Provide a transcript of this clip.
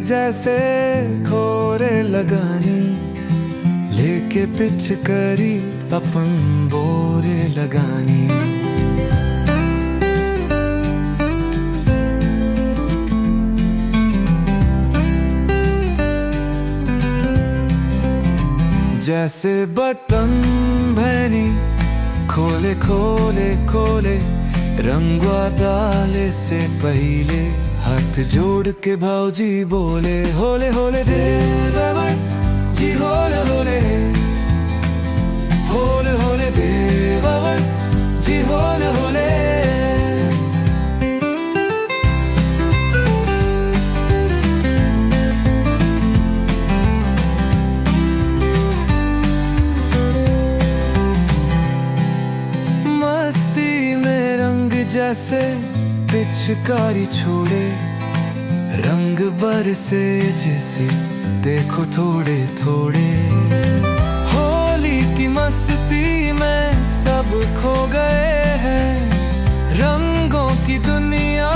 जैसे खोरे लगानी, लेके पिचकारी अपन बोरे लगानी। जैसे बटन भैनी खोले खोले खोले, रंगवा डाले से पहले हाथ जोड़ के भाऊजी बोले, होले होले देवर जी होले होले, होले होले देवर जी होले होले। जैसे पिचकारी छोड़े, रंग बरसे जैसे देखो थोड़े थोड़े। होली की मस्ती में सब खो गए हैं, रंगों की दुनिया